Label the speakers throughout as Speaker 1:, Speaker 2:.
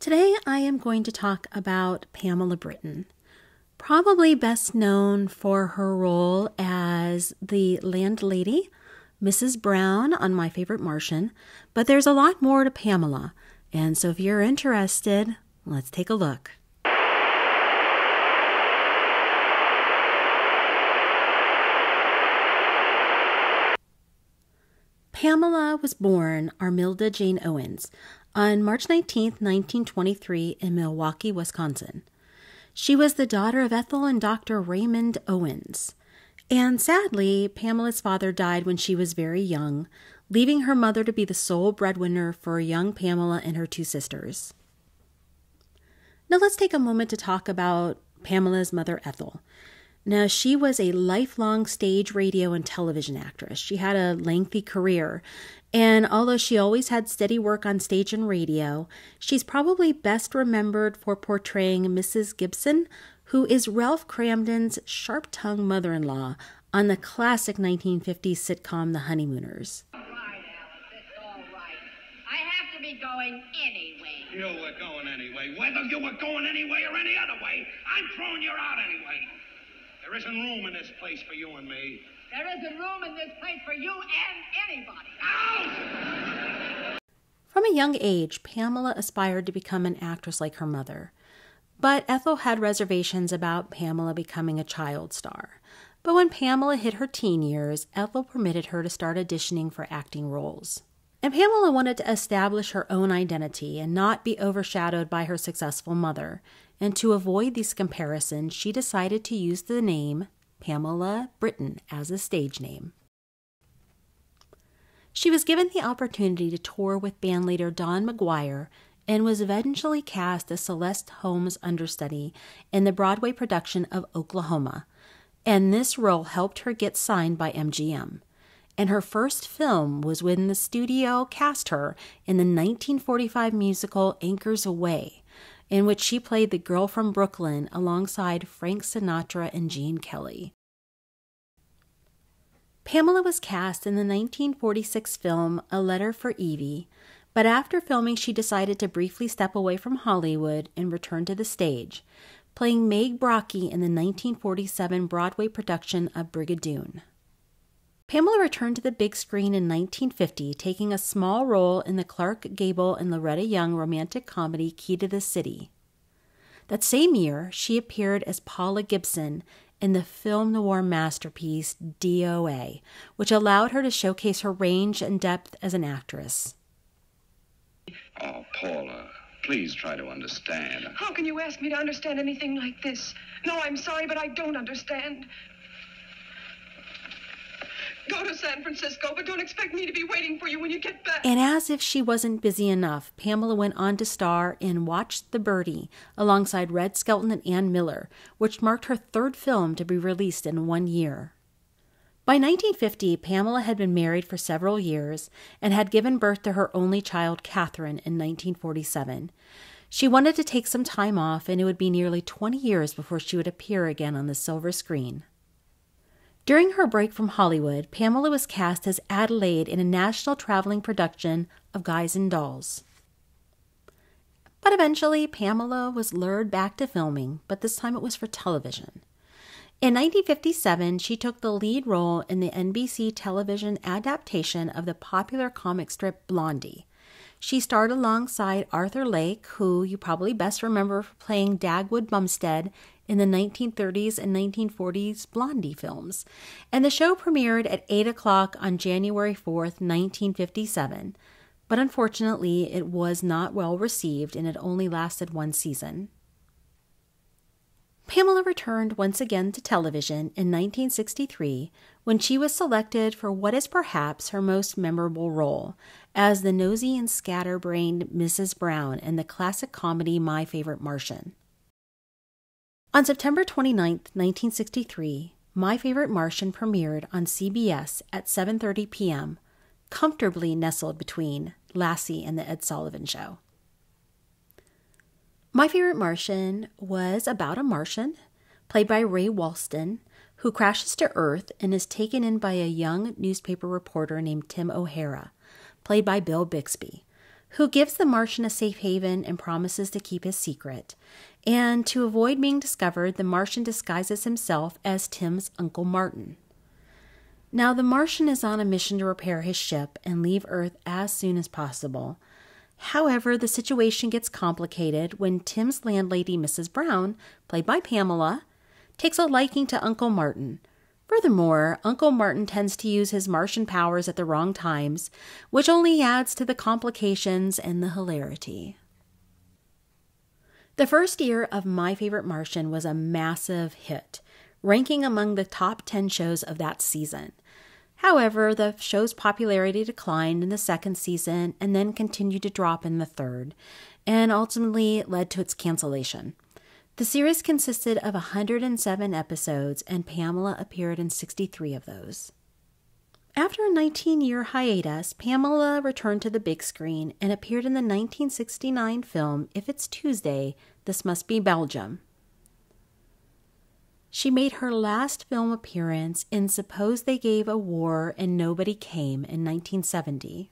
Speaker 1: Today I am going to talk about Pamela Britton, probably best known for her role as the landlady, Mrs. Brown on My Favorite Martian, but there's a lot more to Pamela, and so if you're interested, let's take a look. Pamela was born Armilda Jane Owens on March 19, 1923 in Milwaukee, Wisconsin. She was the daughter of Ethel and Dr. Raymond Owens. And sadly, Pamela's father died when she was very young, leaving her mother to be the sole breadwinner for young Pamela and her two sisters. Now let's take a moment to talk about Pamela's mother, Ethel. Now, she was a lifelong stage, radio, and television actress. She had a lengthy career, and although she always had steady work on stage and radio, she's probably best remembered for portraying Mrs. Gibson, who is Ralph Cramden's sharp-tongued mother-in-law on the classic 1950s sitcom The Honeymooners.
Speaker 2: All right, Alice, it's all right. I have to be going anyway.
Speaker 3: You were going anyway. Whether you were going anyway or any other way, I'm throwing you out anyway. There isn't room in this place for you and me.
Speaker 2: There isn't room in this place for you and anybody.
Speaker 3: Out!
Speaker 1: From a young age, Pamela aspired to become an actress like her mother. But Ethel had reservations about Pamela becoming a child star. But when Pamela hit her teen years, Ethel permitted her to start auditioning for acting roles. And Pamela wanted to establish her own identity and not be overshadowed by her successful mother. And to avoid these comparisons, she decided to use the name Pamela Britton as a stage name. She was given the opportunity to tour with bandleader Don McGuire and was eventually cast as Celeste Holmes' understudy in the Broadway production of Oklahoma. And this role helped her get signed by MGM. And her first film was when the studio cast her in the 1945 musical Anchors Aweigh, in which she played the girl from Brooklyn alongside Frank Sinatra and Gene Kelly. Pamela was cast in the 1946 film A Letter for Evie, but after filming she decided to briefly step away from Hollywood and return to the stage, playing Meg Brocky in the 1947 Broadway production of Brigadoon. Pamela returned to the big screen in 1950, taking a small role in the Clark Gable and Loretta Young romantic comedy Key to the City. That same year, she appeared as Paula Gibson in the film noir masterpiece DOA, which allowed her to showcase her range and depth as an actress.
Speaker 4: Oh, Paula, please try to understand.
Speaker 5: How can you ask me to understand anything like this? No, I'm sorry, but I don't understand. Go to San Francisco, but don't expect me to be waiting for you when you get back.
Speaker 1: And as if she wasn't busy enough, Pamela went on to star in Watch the Birdie alongside Red Skelton and Ann Miller, which marked her third film to be released in 1 year. By 1950, Pamela had been married for several years and had given birth to her only child, Catherine, in 1947. She wanted to take some time off, and it would be nearly 20 years before she would appear again on the silver screen. During her break from Hollywood, Pamela was cast as Adelaide in a national traveling production of Guys and Dolls. But eventually, Pamela was lured back to filming, but this time it was for television. In 1957, she took the lead role in the NBC television adaptation of the popular comic strip Blondie. She starred alongside Arthur Lake, who you probably best remember for playing Dagwood Bumstead in the 1930s and 1940s Blondie films. And the show premiered at 8 o'clock on January 4th, 1957. But unfortunately, it was not well received and it only lasted one season. Pamela returned once again to television in 1963 when she was selected for what is perhaps her most memorable role as the nosy and scatterbrained Mrs. Brown in the classic comedy My Favorite Martian. On September 29, 1963, My Favorite Martian premiered on CBS at 7:30 p.m., comfortably nestled between Lassie and the Ed Sullivan Show. My Favorite Martian was about a Martian, played by Ray Walston, who crashes to Earth and is taken in by a young newspaper reporter named Tim O'Hara, played by Bill Bixby, who gives the Martian a safe haven and promises to keep his secret. And to avoid being discovered, the Martian disguises himself as Tim's Uncle Martin. Now, the Martian is on a mission to repair his ship and leave Earth as soon as possible. However, the situation gets complicated when Tim's landlady, Mrs. Brown, played by Pamela, takes a liking to Uncle Martin. Furthermore, Uncle Martin tends to use his Martian powers at the wrong times, which only adds to the complications and the hilarity. The first year of My Favorite Martian was a massive hit, ranking among the top 10 shows of that season. However, the show's popularity declined in the second season and then continued to drop in the third, and ultimately led to its cancellation. The series consisted of 107 episodes, and Pamela appeared in 63 of those. After a 19-year hiatus, Pamela returned to the big screen and appeared in the 1969 film If It's Tuesday, This Must Be Belgium. She made her last film appearance in Suppose They Gave a War and Nobody Came in 1970.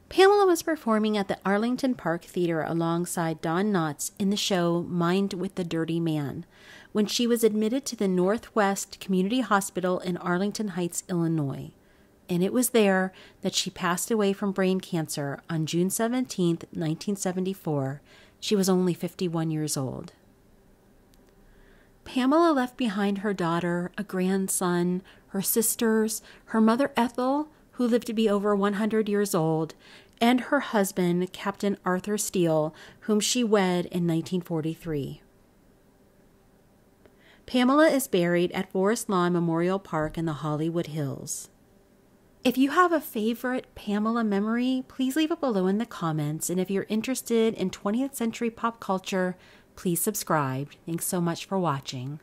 Speaker 1: Pamela was performing at the Arlington Park Theater alongside Don Knotts in the show Mind with the Dirty Man, when she was admitted to the Northwest Community Hospital in Arlington Heights, Illinois. And it was there that she passed away from brain cancer on June 17, 1974. She was only 51 years old. Pamela left behind her daughter, a grandson, her sisters, her mother Ethel, who lived to be over 100 years old, and her husband, Captain Arthur Steele, whom she wed in 1943. Pamela is buried at Forest Lawn Memorial Park in the Hollywood Hills. If you have a favorite Pamela memory, please leave it below in the comments, and if you're interested in 20th century pop culture, please subscribe. Thanks so much for watching.